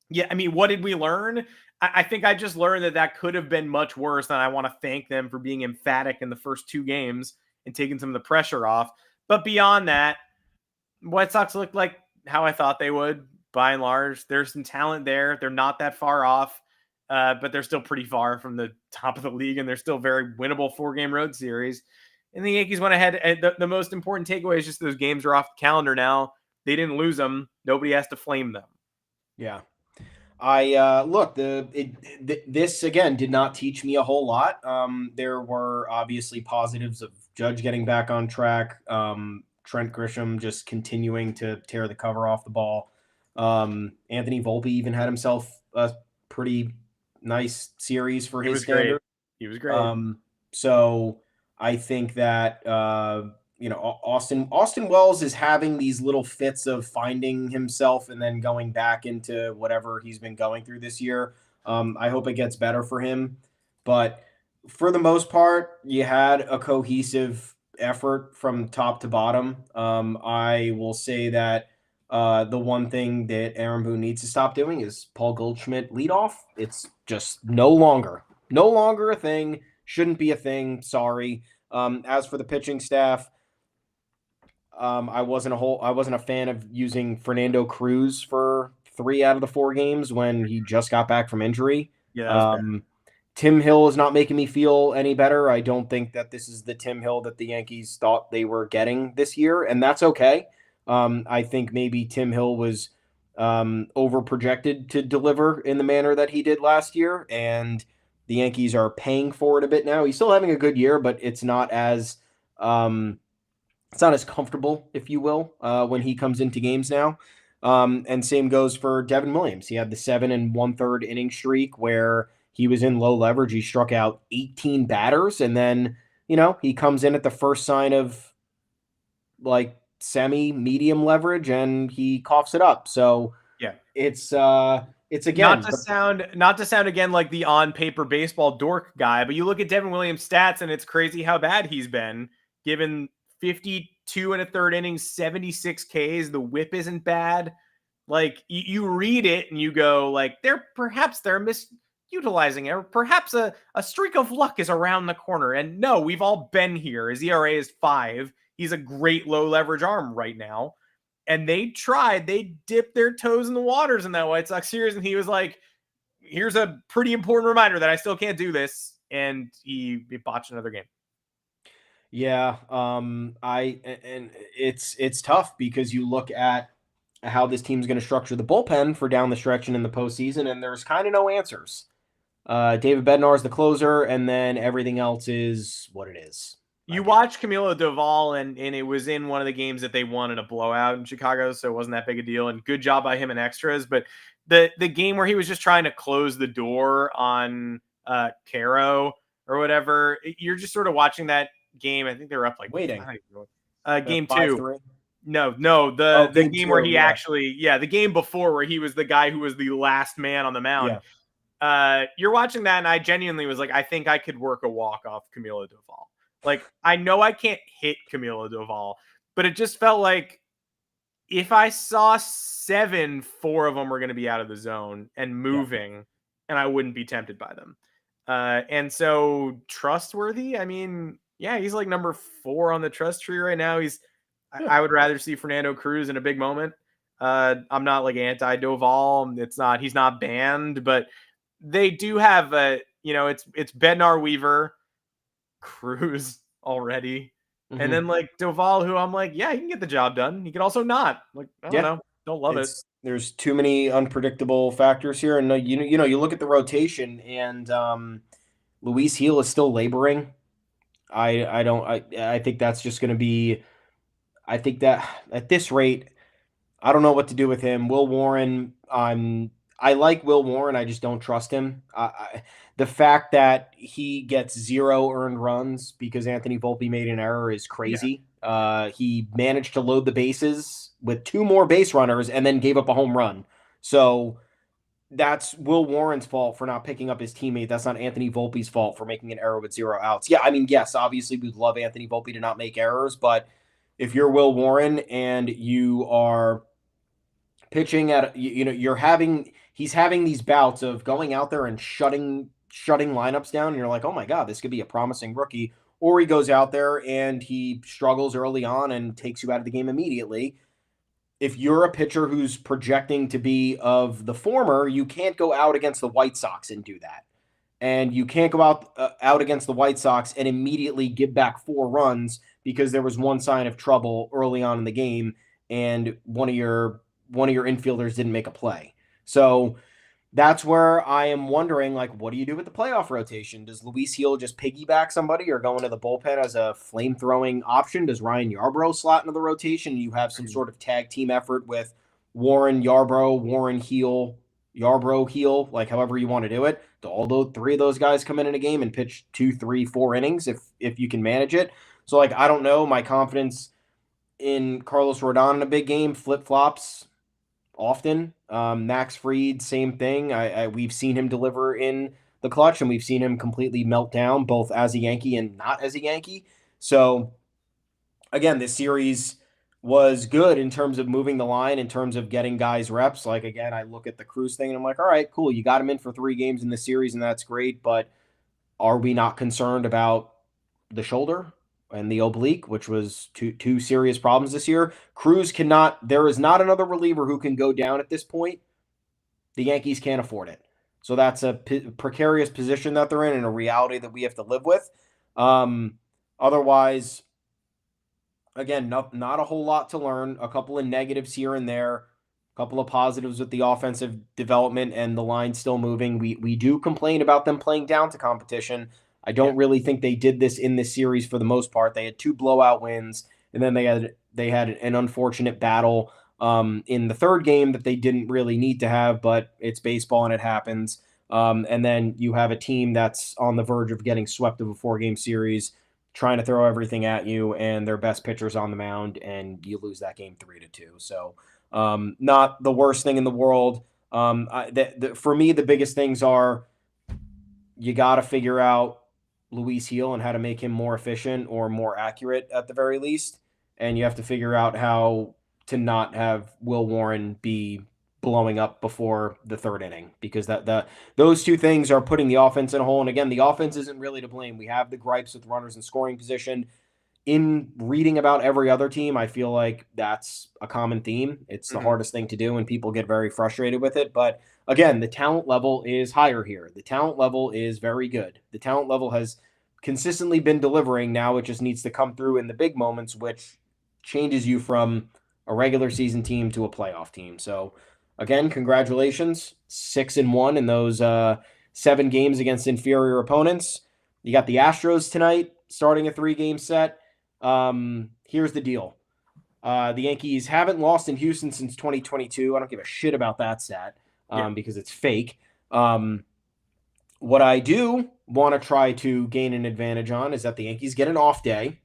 yeah, I mean, what did we learn? I think I just learned that could have been much worse, and I want to thank them for being emphatic in the first 2 games and taking some of the pressure off. But beyond that, White Sox looked like how I thought they would, by and large. There's some talent there. They're not that far off, but they're still pretty far from the top of the league, and they're still very winnable 4-game road series. And the Yankees went ahead. And the most important takeaway is just those games are off the calendar now. They didn't lose them. Nobody has to flame them. Yeah. This again did not teach me a whole lot. There were obviously positives of Judge getting back on track. Trent Grisham just continuing to tear the cover off the ball. Anthony Volpe even had himself a pretty nice series for his standard. He was great. So I think that Austin Wells is having these little fits of finding himself and then going back into whatever he's been going through this year. I hope it gets better for him, but for the most part, you had a cohesive effort from top to bottom. I will say that the one thing that Aaron Boone needs to stop doing is Paul Goldschmidt leadoff. It's just no longer a thing. Shouldn't be a thing. Sorry. As for the pitching staff, I wasn't a fan of using Fernando Cruz for 3 out of the 4 games when he just got back from injury. Yeah, that was bad. Tim Hill is not making me feel any better. I don't think that this is the Tim Hill that the Yankees thought they were getting this year, and that's okay. I think maybe Tim Hill was over projected to deliver in the manner that he did last year, and the Yankees are paying for it a bit now. He's still having a good year, but it's not as comfortable, if you will, when he comes into games now. And same goes for Devin Williams. He had the 7 1/3 inning streak where he was in low leverage. He struck out 18 batters, and then, he comes in at the first sign of like semi-medium leverage and he coughs it up. So yeah, it's again not to sound again like the on paper baseball dork guy, but you look at Devin Williams' stats and it's crazy how bad he's been. Given 52 1/3 innings, 76 Ks, the whip isn't bad. Like you read it and you go like they're misutilizing it, or perhaps a streak of luck is around the corner. And no, we've all been here. His ERA is 5. He's a great low leverage arm right now. And they dipped their toes in the waters in that White Sox series. And he was like, here's a pretty important reminder that I still can't do this. And he botched another game. Yeah. It's tough because you look at how this team's going to structure the bullpen for down the stretch and in the postseason, and there's kind of no answers. David Bednar is the closer, and then everything else is what it is. You watch Camilo Doval, and it was in one of the games that they won in a blowout in Chicago, so it wasn't that big a deal. And good job by him in extras. But the game where he was just trying to close the door on Caro or whatever, you're just sort of watching that game. I think they were up like waiting. Game 5-3. 2. No, the game two, where he the game before where he was the guy who was the last man on the mound. Yeah. You're watching that, and I genuinely was like, I think I could work a walk off Camilo Doval. Like, I know I can't hit Camilo Doval, but it just felt like if I saw 7, 4 of them were going to be out of the zone and moving, and I wouldn't be tempted by them. And so trustworthy, I mean, yeah, he's like number 4 on the trust tree right now. I would rather see Fernando Cruz in a big moment. I'm not like anti-Doval. He's not banned, but they do have it's Bednar, Weaver, Cruz already. Mm-hmm. And then like Doval, who I'm like, yeah, he can get the job done. He can also not. Like, I don't know. Don't love it. There's too many unpredictable factors here. And you look at the rotation, and Luis Gil is still laboring. I think that's just going to be. I think that at this rate, I don't know what to do with him. Will Warren, I like Will Warren. I just don't trust him. The fact that he gets 0 earned runs because Anthony Volpe made an error is crazy. Yeah. He managed to load the bases with 2 more base runners and then gave up a home run. So that's Will Warren's fault for not picking up his teammate. That's not Anthony Volpe's fault for making an error with 0 outs. Yeah, I mean, yes, obviously we'd love Anthony Volpe to not make errors, but if you're Will Warren and you are pitching at, he's having these bouts of going out there and shutting lineups down, and you're like, oh my God, this could be a promising rookie. Or he goes out there and he struggles early on and takes you out of the game immediately. If you're a pitcher who's projecting to be of the former, you can't go out against the White Sox and do that. And you can't go out against the White Sox and immediately give back 4 runs because there was one sign of trouble early on in the game and one of your infielders didn't make a play. So that's where I am wondering, like, what do you do with the playoff rotation? Does Luis Gil just piggyback somebody or go into the bullpen as a flame-throwing option? Does Ryan Yarbrough slot into the rotation? You have some sort of tag team effort with Warren, Yarbrough, Warren, Gil, Yarbrough, Gil, like however you want to do it. Do all those 3 of those guys come in a game and pitch 2, 3, 4 innings if you can manage it? So, like, I don't know. My confidence in Carlos Rodon in a big game flip-flops often. Max Fried, same thing. We've seen him deliver in the clutch, and we've seen him completely melt down, both as a Yankee and not as a Yankee. So, again, this series was good in terms of moving the line, in terms of getting guys reps. Like, again, I look at the Cruz thing and I'm like, all right, cool. You got him in for 3 games in the series, and that's great. But are we not concerned about the shoulder and the oblique, which was two serious problems this year? Cruz cannot, there is not another reliever who can go down at this point. The Yankees can't afford it. So that's a precarious position that they're in, and a reality that we have to live with. Otherwise, again, not a whole lot to learn. A couple of negatives here and there, a couple of positives with the offensive development and the line still moving. We do complain about them playing down to competition. I don't really think they did this in this series for the most part. They had 2 blowout wins, and then they had an unfortunate battle in the third game that they didn't really need to have, but it's baseball and it happens. And then you have a team that's on the verge of getting swept of a 4-game series, trying to throw everything at you, and their best pitcher's on the mound, and you lose that game 3-2. So, not the worst thing in the world. For me, the biggest things are you got to figure out Luis Heel and how to make him more efficient or more accurate at the very least, and you have to figure out how to not have Will Warren be blowing up before the 3rd inning, because those 2 things are putting the offense in a hole. And again, the offense isn't really to blame. We have the gripes with runners in scoring position. In reading about every other team, I feel like that's a common theme. It's the hardest thing to do, and people get very frustrated with it. But again, the talent level is higher here. The talent level is very good. The talent level has consistently been delivering. Now it just needs to come through in the big moments, which changes you from a regular season team to a playoff team. So, again, congratulations. 6-1 in those 7 games against inferior opponents. You got the Astros tonight, starting a 3-game set. Here's the deal. The Yankees haven't lost in Houston since 2022. I don't give a shit about that stat because it's fake. What I do want to try to gain an advantage on is that the Yankees get an off day,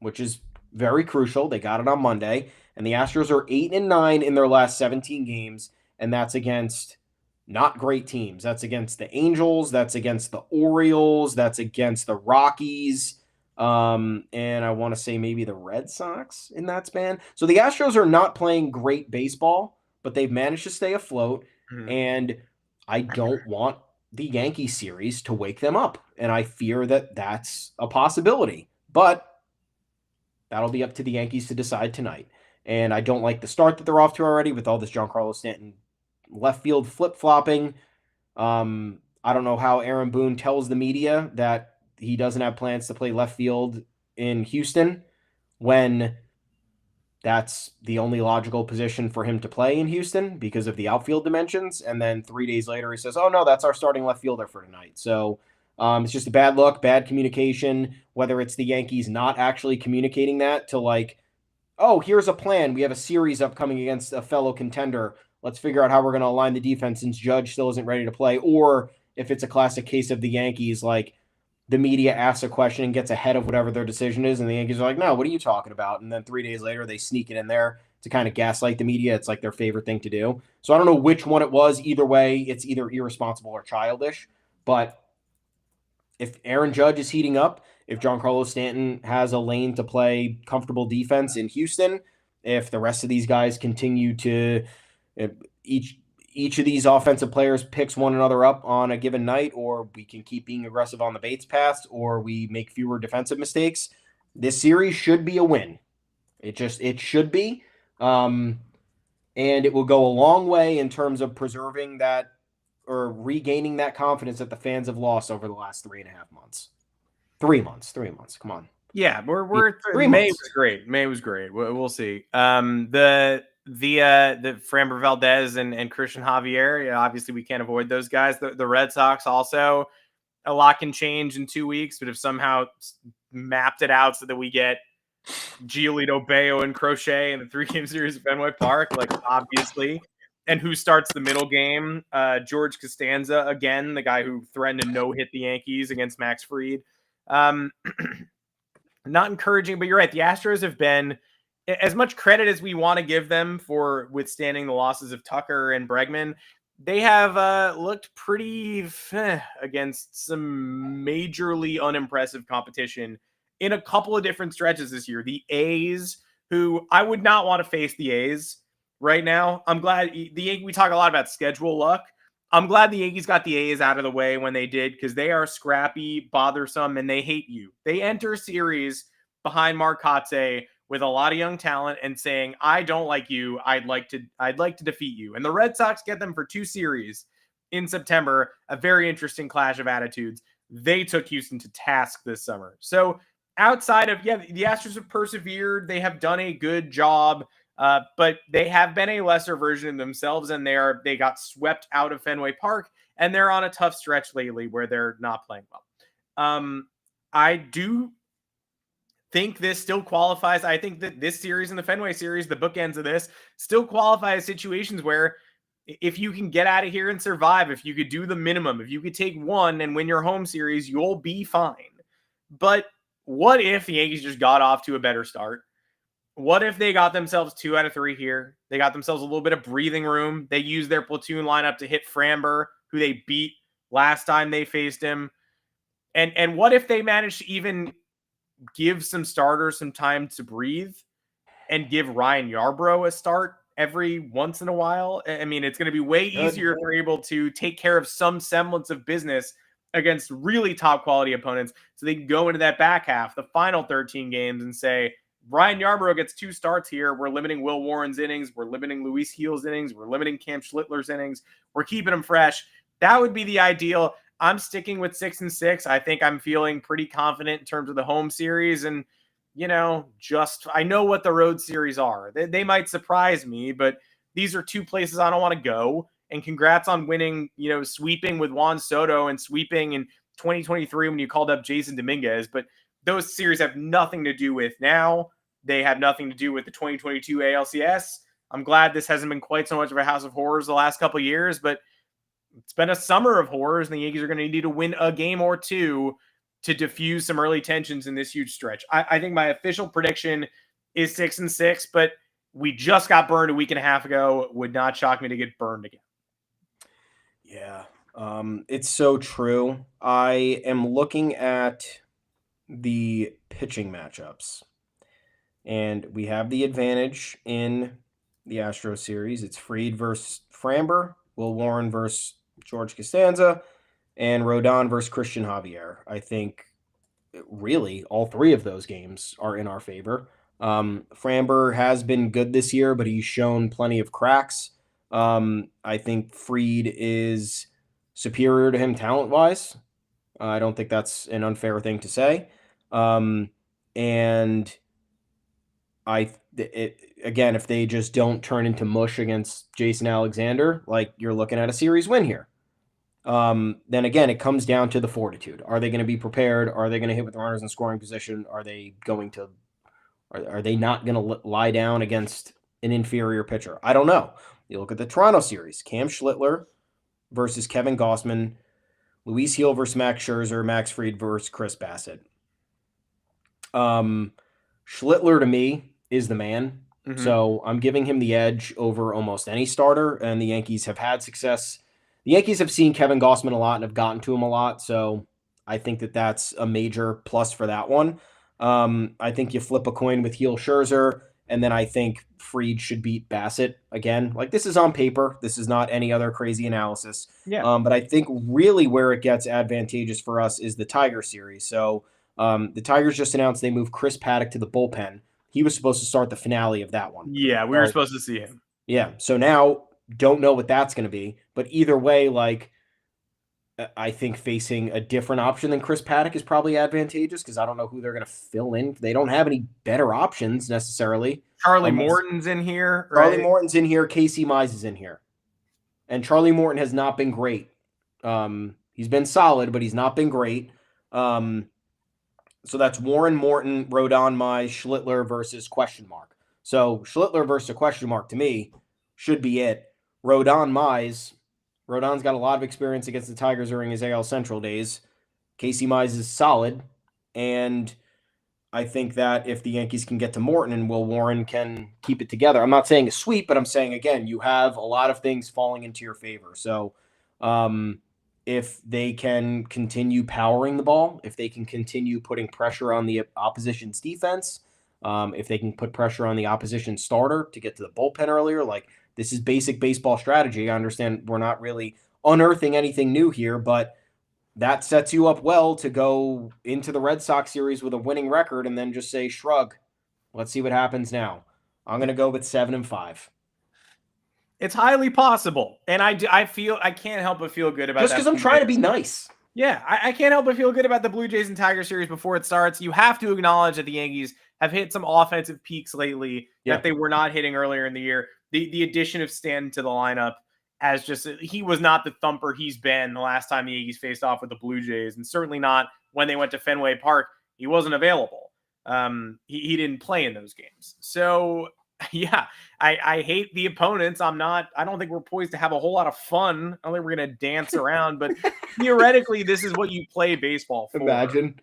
which is very crucial. They got it on Monday, and the Astros are 8-9 in their last 17 games, and that's against not great teams. That's against the Angels, that's against the Orioles, that's against the Rockies, and I want to say maybe the Red Sox in that span. So the Astros are not playing great baseball, but they've managed to stay afloat, and I don't want the Yankee series to wake them up, and I fear that that's a possibility. But that'll be up to the Yankees to decide tonight. And I don't like the start that they're off to already with all this Giancarlo Stanton left field flip-flopping. I don't know how Aaron Boone tells the media that he doesn't have plans to play left field in Houston when that's the only logical position for him to play in Houston because of the outfield dimensions. And then 3 days later, he says, oh, no, that's our starting left fielder for tonight. So it's just a bad look, bad communication, whether it's the Yankees not actually communicating that to like, oh, here's a plan. We have a series upcoming against a fellow contender. Let's figure out how we're going to align the defense since Judge still isn't ready to play. Or if it's a classic case of the Yankees, like the media asks a question and gets ahead of whatever their decision is, and the Yankees are like, no, what are you talking about? And then 3 days later, they sneak it in there to kind of gaslight the media. It's like their favorite thing to do. So I don't know which one it was. Either way, it's either irresponsible or childish. But if Aaron Judge is heating up, if Giancarlo Stanton has a lane to play comfortable defense in Houston, if the rest of these guys continue to each of these offensive players picks one another up on a given night, or we can keep being aggressive on the Bates pass, or we make fewer defensive mistakes, this series should be a win. It should be. And it will go a long way in terms of preserving that or regaining that confidence that the fans have lost over the last 3.5 months. 3 months. Come on. Yeah, we're 3 May months. was great. May was great. We'll see. The Framber Valdez and Christian Javier. Obviously, we can't avoid those guys. The Red Sox also, a lot can change in 2 weeks, but if somehow mapped it out so that we get Giolito, Bayo, and Crochet in the 3-game series at Fenway Park, like obviously. And who starts the middle game? George Costanza again, the guy who threatened to no-hit the Yankees against Max Fried. not encouraging, but you're right. The Astros have been, as much credit as we want to give them for withstanding the losses of Tucker and Bregman, they have looked pretty against some majorly unimpressive competition in a couple of different stretches this year. The A's, who I would not want to face the A's right now. I'm glad we talk a lot about schedule luck. I'm glad the Yankees got the A's out of the way when they did, because they are scrappy, bothersome, and they hate you. They enter series behind Mark Kotze with a lot of young talent and saying, "I don't like you. I'd like to defeat you." And the Red Sox get them for 2 series in September. A very interesting clash of attitudes. They took Houston to task this summer. So outside of the Astros have persevered. They have done a good job. But they have been a lesser version of themselves, and they got swept out of Fenway Park, and they're on a tough stretch lately where they're not playing well. I do think this still qualifies. I think that this series and the Fenway series, the bookends of this, still qualify as situations where if you can get out of here and survive, if you could do the minimum, if you could take one and win your home series, you'll be fine. But what if the Yankees just got off to a better start? What if they got themselves 2 out of 3 here? They got themselves a little bit of breathing room. They used their platoon lineup to hit Framber, who they beat last time they faced him. And what if they managed to even give some starters some time to breathe and give Ryan Yarbrough a start every once in a while? I mean, it's going to be way easier if they're able to take care of some semblance of business against really top quality opponents, so they can go into that back half, the final 13 games, and say, Ryan Yarbrough gets 2 starts here. We're limiting Will Warren's innings. We're limiting Luis Gil's innings. We're limiting Cam Schlittler's innings. We're keeping them fresh. That would be the ideal. I'm sticking with 6-6. I think I'm feeling pretty confident in terms of the home series. And, I know what the road series are. They might surprise me, but these are 2 places I don't want to go. And congrats on winning, sweeping with Juan Soto and sweeping in 2023 when you called up Jason Dominguez. But those series have nothing to do with now. They have nothing to do with the 2022 ALCS. I'm glad this hasn't been quite so much of a house of horrors the last couple of years, but it's been a summer of horrors, and the Yankees are going to need to win a game or 2 to diffuse some early tensions in this huge stretch. I think my official prediction is 6-6, but we just got burned a week and a half ago. It would not shock me to get burned again. Yeah, it's so true. I am looking at the pitching matchups, and we have the advantage in the Astro series. It's Fried versus Framber, Will Warren versus George Costanza, and Rodon versus Christian Javier. I think really all 3 of those games are in our favor. Framber has been good this year, but he's shown plenty of cracks. I think Fried is superior to him talent-wise. I don't think that's an unfair thing to say. And again, if they just don't turn into mush against Jason Alexander, like, you're looking at a series win here. Then again, it comes down to the fortitude. Are they going to be prepared? Are they going to hit with runners in scoring position? Are they not going to lie down against an inferior pitcher? I don't know. You look at the Toronto series, Cam Schlittler versus Kevin Gausman, Luis Gil versus Max Scherzer, Max Fried versus Chris Bassett. Schlittler to me is the man. Mm-hmm. So I'm giving him the edge over almost any starter, and the Yankees have had success. The Yankees have seen Kevin Gausman a lot and have gotten to him a lot, so I think that that's a major plus for that one. I think you flip a coin with Gil Scherzer, and then I think Fried should beat Bassett again. Like, this is on paper. This is not any other crazy analysis. Yeah. But I think really where it gets advantageous for us is the Tiger series. So the Tigers just announced they moved Chris Paddock to the bullpen. He was supposed to start the finale of that one. Yeah, we were supposed to see him. Yeah, so now don't know what that's going to be. But either way, like, I think facing a different option than Chris Paddock is probably advantageous, because I don't know who they're going to fill in. They don't have any better options necessarily. Charlie Morton's in here, right? Charlie Morton's in here. Casey Mize is in here. And Charlie Morton has not been great. He's been solid, but he's not been great. So that's Warren, Morton, Rodon, Mize, Schlittler versus question mark. So Schlittler versus a question mark to me should be it. Rodon, Mize. Rodon's got a lot of experience against the Tigers during his AL Central days. Casey Mize is solid. And I think that if the Yankees can get to Morton and Will Warren can keep it together, I'm not saying a sweep, but I'm saying, again, you have a lot of things falling into your favor. So if they can continue powering the ball, if they can continue putting pressure on the opposition's defense, if they can put pressure on the opposition starter to get to the bullpen earlier, like this is basic baseball strategy. I understand we're not really unearthing anything new here, but that sets you up well to go into the Red Sox series with a winning record and then just say, shrug. Let's see what happens now. I'm going to go with 7-5. It's highly possible. And I can't help but feel good about just that. Because I'm trying to be nice. Yeah, I can't help but feel good about the Blue Jays and Tiger series before it starts. You have to acknowledge that the Yankees have hit some offensive peaks lately that they were not hitting earlier in the year. The addition of Stanton to the lineup as just he was not the thumper he's been the last time the Yankees faced off with the Blue Jays, and certainly not when they went to Fenway Park. He wasn't available. He didn't play in those games. So yeah, I hate the opponents. I don't think we're poised to have a whole lot of fun. I don't think we're going to dance around, but theoretically, this is what you play baseball for. Imagine.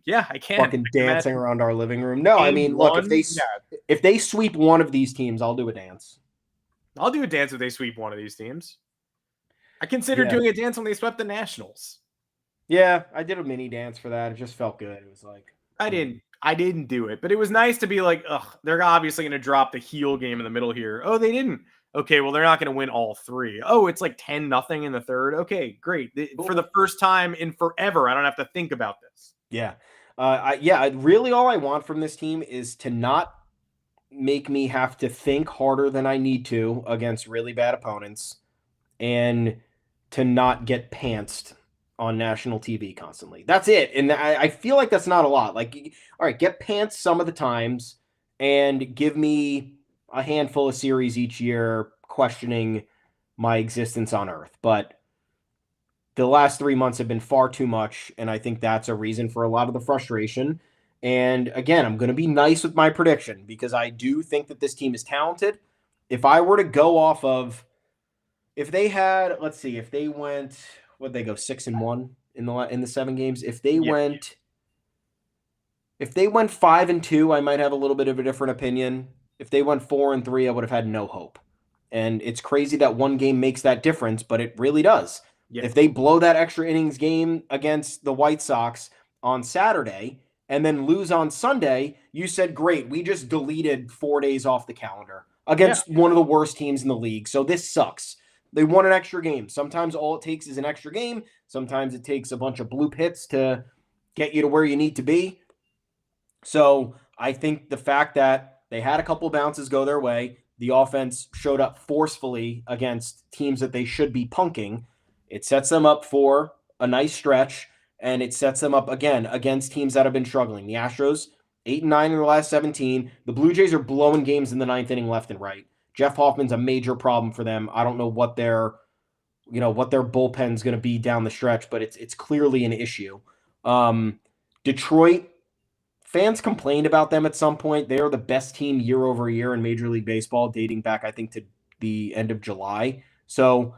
Yeah, I can't. Fucking dancing around our living room. No, I mean, look, if they sweep one of these teams, I'll do a dance. I'll do a dance if they sweep one of these teams. I considered doing a dance when they swept the Nationals. Yeah, I did a mini dance for that. It just felt good. It was like I didn't do it, but it was nice to be like, ugh, they're obviously going to drop the heel game in the middle here. Oh, they didn't. Okay, well, they're not going to win all three. Oh, it's like 10-0 in the third. Okay, great. For the first time in forever, I don't have to think about this. Yeah. Really all I want from this team is to not make me have to think harder than I need to against really bad opponents and to not get pantsed on national TV constantly. That's it. And I feel like that's not a lot. Like, all right, get pants some of the times and give me a handful of series each year questioning my existence on Earth. But the last 3 months have been far too much, and I think that's a reason for a lot of the frustration. And again, I'm going to be nice with my prediction because I do think that this team is talented. If I were to go off of, if they had, let's see, if they went, would they go 6-1 in the 7 games? If they went 5-2, I might have a little bit of a different opinion. If they went 4-3, I would have had no hope. And it's crazy that one game makes that difference, but it really does. Yeah. If they blow that extra innings game against the White Sox on Saturday and then lose on Sunday, you said, great, we just deleted 4 days off the calendar against one of the worst teams in the league. So this sucks. They won an extra game. Sometimes all it takes is an extra game. Sometimes it takes a bunch of bloop hits to get you to where you need to be. So I think the fact that they had a couple bounces go their way, the offense showed up forcefully against teams that they should be punking. It sets them up for a nice stretch, and it sets them up again against teams that have been struggling. The Astros, 8-9 in their last 17. The Blue Jays are blowing games in the 9th inning left and right. Jeff Hoffman's a major problem for them. I don't know what their bullpen's going to be down the stretch, but it's clearly an issue. Detroit, fans complained about them at some point. They are the best team year over year in Major League Baseball, dating back, I think, to the end of July. So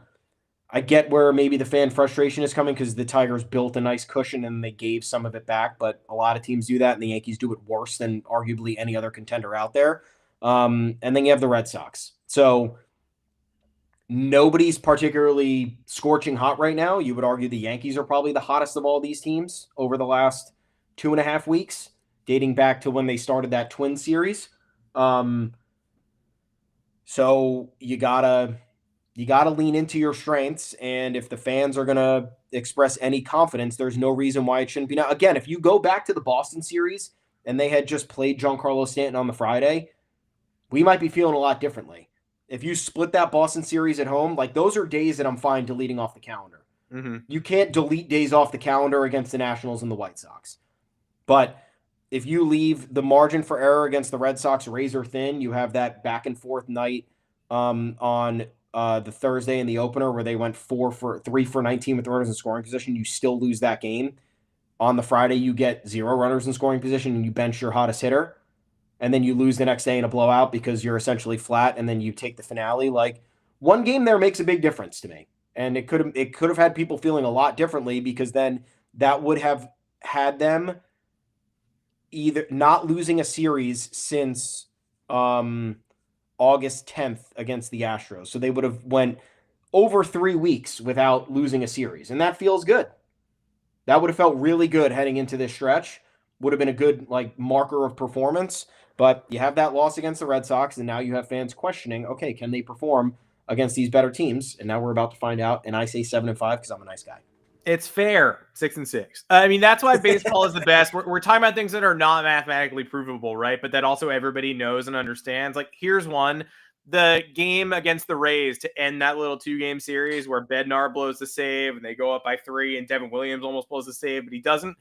I get where maybe the fan frustration is coming because the Tigers built a nice cushion and they gave some of it back, but a lot of teams do that, and the Yankees do it worse than arguably any other contender out there. And then you have the Red Sox. So nobody's particularly scorching hot right now. You would argue the Yankees are probably the hottest of all these teams over the last 2.5 weeks, dating back to when they started that Twin series. So you gotta lean into your strengths, and if the fans are gonna express any confidence, there's no reason why it shouldn't be now. Again, if you go back to the Boston series and they had just played Giancarlo Stanton on the Friday, we might be feeling a lot differently. If you split that Boston series at home, like those are days that I'm fine deleting off the calendar. Mm-hmm. You can't delete days off the calendar against the Nationals and the White Sox. But if you leave the margin for error against the Red Sox razor thin, you have that back and forth night on the Thursday in the opener where they went 3 for 19 with runners in scoring position. You still lose that game. On the Friday, you get 0 runners in scoring position and you bench your hottest hitter. And then you lose the next day in a blowout because you're essentially flat, and then you take the finale. Like, one game there makes a big difference to me. And it could have had people feeling a lot differently because then that would have had them either not losing a series since August 10th against the Astros. So they would have went over 3 weeks without losing a series, and that feels good. That would have felt really good heading into this stretch. Would have been a good marker of performance. But you have that loss against the Red Sox, and now you have fans questioning, okay, can they perform against these better teams? And now we're about to find out. And I say 7-5 because I'm a nice guy. It's fair. 6-6. I mean, that's why baseball is the best. We're talking about things that are not mathematically provable, right? But that also everybody knows and understands. Like, here's one. The game against the Rays to end that little 2-game series where Bednar blows the save and they go up by 3 and Devin Williams almost blows the save, but he doesn't.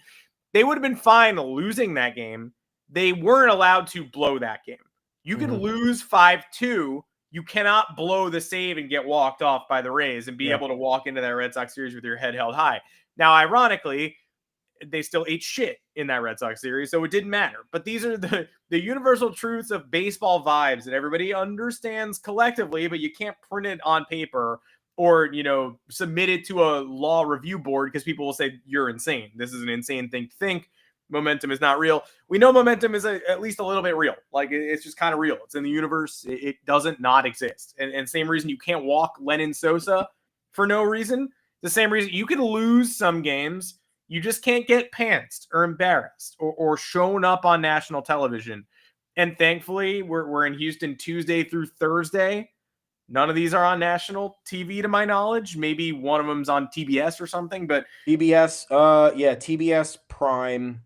They would have been fine losing that game. They weren't allowed to blow that game. You could lose 5-2. You cannot blow the save and get walked off by the Rays and be able to walk into that Red Sox series with your head held high. Now, ironically, they still ate shit in that Red Sox series, so it didn't matter. But these are the universal truths of baseball vibes that everybody understands collectively, but you can't print it on paper or, submit it to a law review board because people will say, you're insane. This is an insane thing to think. Momentum is not real. We know momentum is at least a little bit real. Like, it's just kind of real. It's in the universe. It doesn't not exist. And same reason you can't walk Lennon Sosa for no reason. The same reason you can lose some games. You just can't get pantsed or embarrassed or shown up on national television. And thankfully, we're in Houston Tuesday through Thursday. None of these are on national TV to my knowledge. Maybe one of them's on TBS or something, but TBS, TBS Prime.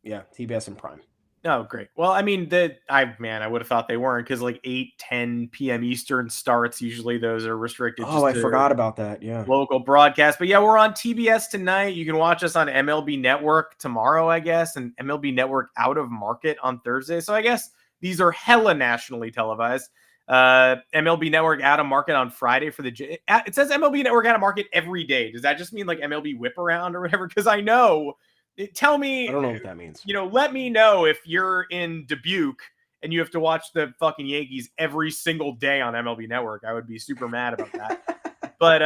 Yeah, TBS and Prime. Oh, great. Well, I mean, I would have thought they weren't because 8-10 p.m. Eastern starts. Usually those are restricted. Oh, I forgot about that. Yeah. Local broadcast. But yeah, we're on TBS tonight. You can watch us on MLB Network tomorrow, I guess, and MLB Network Out of Market on Thursday. So I guess these are hella nationally televised. MLB Network Out of Market on Friday for it says MLB Network Out of Market every day. Does that just mean MLB Whip Around or whatever? Because I know. Tell me. I don't know what that means. Let me know if you're in Dubuque and you have to watch the fucking Yankees every single day on MLB Network. I would be super mad about that. But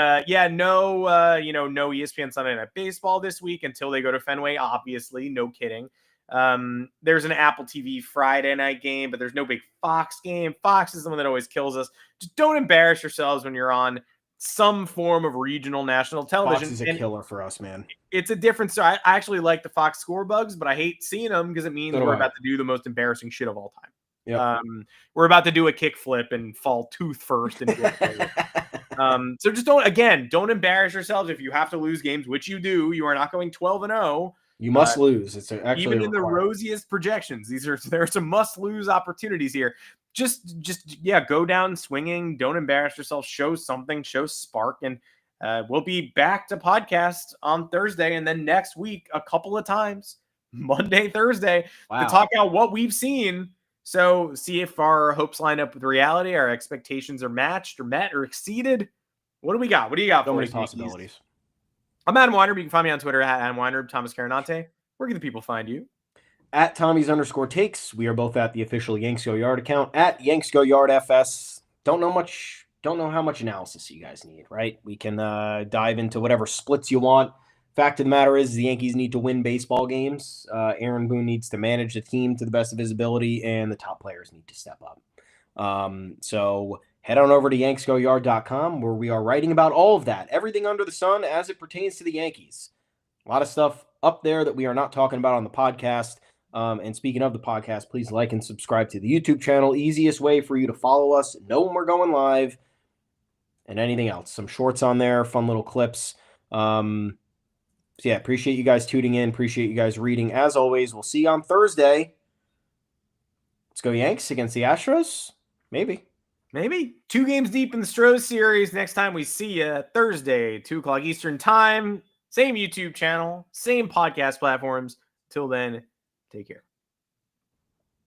no ESPN Sunday Night Baseball this week until they go to Fenway. Obviously, no kidding. There's an Apple TV Friday night game, but there's no big Fox game. Fox is the one that always kills us. Just don't embarrass yourselves when you're on some form of regional national television. Fox is a killer for us, man. It's a different story. I actually like the Fox score bugs, but I hate seeing them because it means we're about to do the most embarrassing shit of all time. Yep. We're about to do a kickflip and fall tooth first. So just don't embarrass yourselves. If you have to lose games, which you do, you are not going 12-0. You must lose. It's actually even in the rosiest projections. There are some must lose opportunities here. Just go down swinging. Don't embarrass yourself. Show something. Show spark. And we'll be back to podcast on Thursday, and then next week a couple of times, Monday, Thursday, to talk about what we've seen. So see if our hopes line up with reality, our expectations are matched or met or exceeded. What do we got? What do you got? So for many us, possibilities. Yankees? I'm Adam Weinrib. You can find me on Twitter at Adam Weinrib. Thomas Carinante. Where can the people find you? At Tommy's_takes. We are both at the official Yanks Go Yard account at Yanks Go Yard FS. Don't know how much analysis you guys need, right? We can dive into whatever splits you want. Fact of the matter is the Yankees need to win baseball games. Aaron Boone needs to manage the team to the best of his ability, and the top players need to step up. So head on over to yanksgoyard.com where we are writing about all of that, everything under the sun as it pertains to the Yankees. A lot of stuff up there that we are not talking about on the podcast. And speaking of the podcast, please like and subscribe to the YouTube channel. Easiest way for you to follow us, know when we're going live, and anything else. Some shorts on there, fun little clips. So yeah, appreciate you guys tuning in. Appreciate you guys reading. As always, we'll see you on Thursday. Let's go Yanks against the Astros. Maybe 2 games deep in the Stros series. Next time we see you Thursday, 2:00 Eastern time. Same YouTube channel, same podcast platforms. Till then, take care.